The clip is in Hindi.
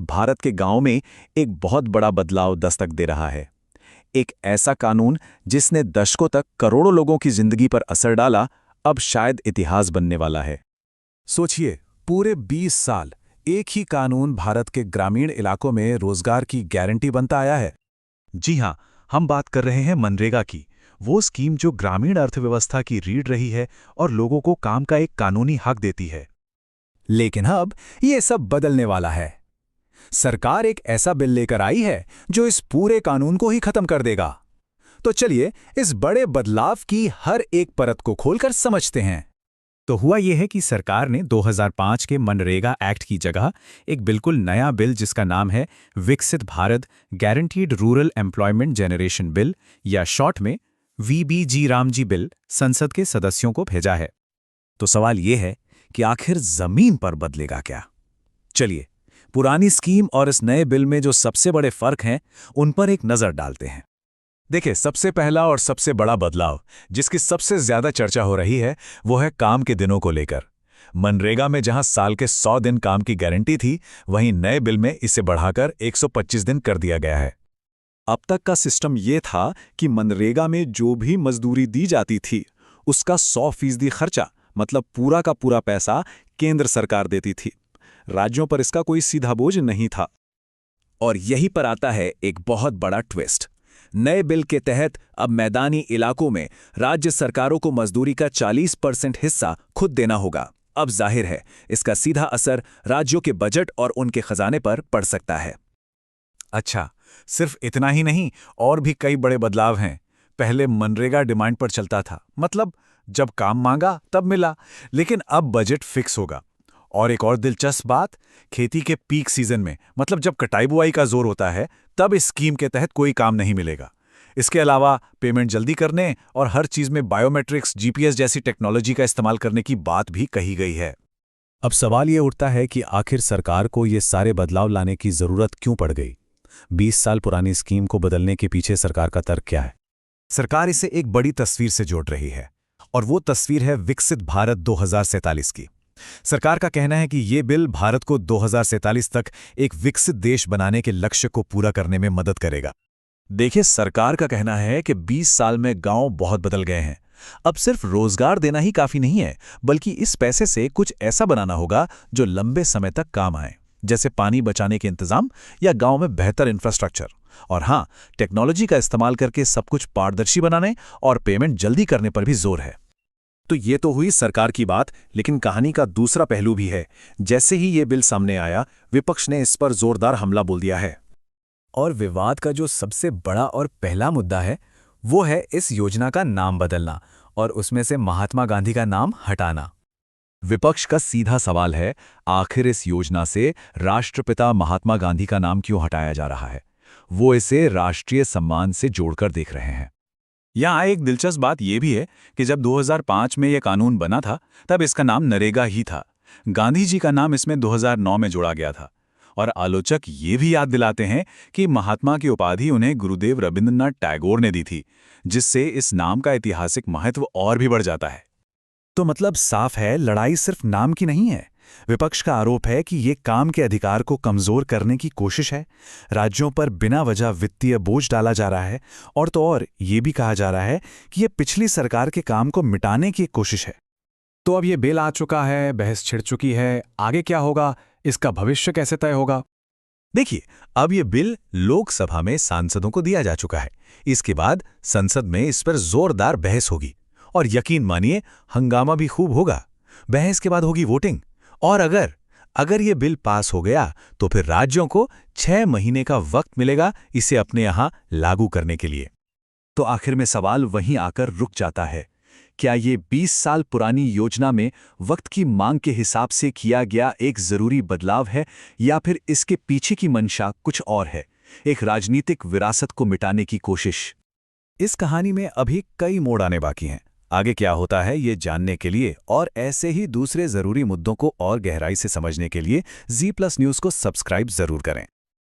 भारत के गांव में एक बहुत बड़ा बदलाव दस्तक दे रहा है। एक ऐसा कानून जिसने दशकों तक करोड़ों लोगों की जिंदगी पर असर डाला, अब शायद इतिहास बनने वाला है। सोचिए, पूरे 20 साल एक ही कानून भारत के ग्रामीण इलाकों में रोजगार की गारंटी बनता आया है। जी हाँ, हम बात कर रहे हैं मनरेगा की, वो स्कीम जो ग्रामीण अर्थव्यवस्था की रीढ़ रही है और लोगों को काम का एक कानूनी हक देती है। लेकिन अब ये सब बदलने वाला है। सरकार एक ऐसा बिल लेकर आई है जो इस पूरे कानून को ही खत्म कर देगा। तो चलिए इस बड़े बदलाव की हर एक परत को खोलकर समझते हैं। तो हुआ यह है कि सरकार ने 2005 के मनरेगा एक्ट की जगह एक बिल्कुल नया बिल जिसका नाम है विकसित Bharat guaranteed rural employment generation bill या शॉर्ट में वीबीजी रामजी बिल संसद के सदस्यों को भेजा है। तो सवाल यह है कि आखिर जमीन पर बदलेगा क्या? चलिए पुरानी स्कीम और इस नए बिल में जो सबसे बड़े फर्क हैं उन पर एक नजर डालते हैं। देखिए, सबसे पहला और सबसे बड़ा बदलाव जिसकी सबसे ज्यादा चर्चा हो रही है वो है काम के दिनों को लेकर। मनरेगा में जहां साल के 100 दिन काम की गारंटी थी, वहीं नए बिल में इसे बढ़ाकर 125 दिन कर दिया गया है। अब तक का सिस्टम ये था कि मनरेगा में जो भी मजदूरी दी जाती थी उसका 100% खर्चा, मतलब पूरा का पूरा पैसा केंद्र सरकार देती थी। राज्यों पर इसका कोई सीधा बोझ नहीं था। और यहीं पर आता है एक बहुत बड़ा ट्विस्ट। नए बिल के तहत अब मैदानी इलाकों में राज्य सरकारों को मजदूरी का 40% हिस्सा खुद देना होगा। अब जाहिर है इसका सीधा असर राज्यों के बजट और उनके खजाने पर पड़ सकता है। अच्छा, सिर्फ इतना ही नहीं, और भी कई बड़े बदलाव हैं। पहले मनरेगा डिमांड पर चलता था, मतलब जब काम मांगा तब मिला, लेकिन अब बजट फिक्स होगा। और एक और दिलचस्प बात, खेती के पीक सीजन में, मतलब जब कटाई बुआई का जोर होता है, तब इस स्कीम के तहत कोई काम नहीं मिलेगा। इसके अलावा पेमेंट जल्दी करने और हर चीज में बायोमेट्रिक्स, जीपीएस जैसी टेक्नोलॉजी का इस्तेमाल करने की बात भी कही गई है। अब सवाल ये उठता है कि आखिर सरकार को ये सारे बदलाव लाने की जरूरत क्यों पड़ गई? 20 साल पुरानी स्कीम को बदलने के पीछे सरकार का तर्क क्या है? सरकार इसे एक बड़ी तस्वीर से जोड़ रही है, और वो तस्वीर है विकसित भारत 2047 की। सरकार का कहना है कि ये बिल भारत को 2047 तक एक विकसित देश बनाने के लक्ष्य को पूरा करने में मदद करेगा। देखिए, सरकार का कहना है कि 20 साल में गांव बहुत बदल गए हैं। अब सिर्फ रोजगार देना ही काफी नहीं है, बल्कि इस पैसे से कुछ ऐसा बनाना होगा जो लंबे समय तक काम आए, जैसे पानी बचाने के इंतजाम या गांव में बेहतर इंफ्रास्ट्रक्चर। और हाँ, टेक्नोलॉजी का इस्तेमाल करके सब कुछ पारदर्शी बनाने और पेमेंट जल्दी करने पर भी जोर है। तो ये तो हुई सरकार की बात, लेकिन कहानी का दूसरा पहलू भी है। जैसे ही ये बिल सामने आया, विपक्ष ने इस पर जोरदार हमला बोल दिया है। और विवाद का जो सबसे बड़ा और पहला मुद्दा है वो है इस योजना का नाम बदलना और उसमें से महात्मा गांधी का नाम हटाना। विपक्ष का सीधा सवाल है, आखिर इस योजना से राष्ट्रपिता महात्मा गांधी का नाम क्यों हटाया जा रहा है? वो इसे राष्ट्रीय सम्मान से जोड़कर देख रहे हैं। यहाँ एक दिलचस्प बात यह भी है कि जब 2005 में यह कानून बना था, तब इसका नाम नरेगा ही था। गांधी जी का नाम इसमें 2009 में जोड़ा गया था। और आलोचक ये भी याद दिलाते हैं कि महात्मा की उपाधि उन्हें गुरुदेव रविंद्रनाथ टैगोर ने दी थी, जिससे इस नाम का ऐतिहासिक महत्व और भी बढ़ जाता है। तो मतलब साफ है, लड़ाई सिर्फ नाम की नहीं है। विपक्ष का आरोप है कि ये काम के अधिकार को कमजोर करने की कोशिश है। राज्यों पर बिना वजह वित्तीय बोझ डाला जा रहा है, और तो और ये भी कहा जा रहा है कि ये पिछली सरकार के काम को मिटाने की एक कोशिश है। तो अब ये बिल आ चुका है, बहस छिड़ चुकी है, आगे क्या होगा, इसका भविष्य कैसे तय होगा? देखिए, अब ये बिल लोकसभा में सांसदों को दिया जा चुका है। इसके बाद संसद में इस पर जोरदार बहस होगी, और यकीन मानिए हंगामा भी खूब होगा। बहस के बाद होगी वोटिंग, और अगर ये बिल पास हो गया तो फिर राज्यों को 6 महीने का वक्त मिलेगा इसे अपने यहां लागू करने के लिए। तो आखिर में सवाल वहीं आकर रुक जाता है, क्या ये 20 साल पुरानी योजना में वक्त की मांग के हिसाब से किया गया एक जरूरी बदलाव है, या फिर इसके पीछे की मंशा कुछ और है, एक राजनीतिक विरासत को मिटाने की कोशिश? इस कहानी में अभी कई मोड़ आने बाकी हैं। आगे क्या होता है ये जानने के लिए और ऐसे ही दूसरे जरूरी मुद्दों को और गहराई से समझने के लिए जी+ न्यूज़ को सब्सक्राइब जरूर करें।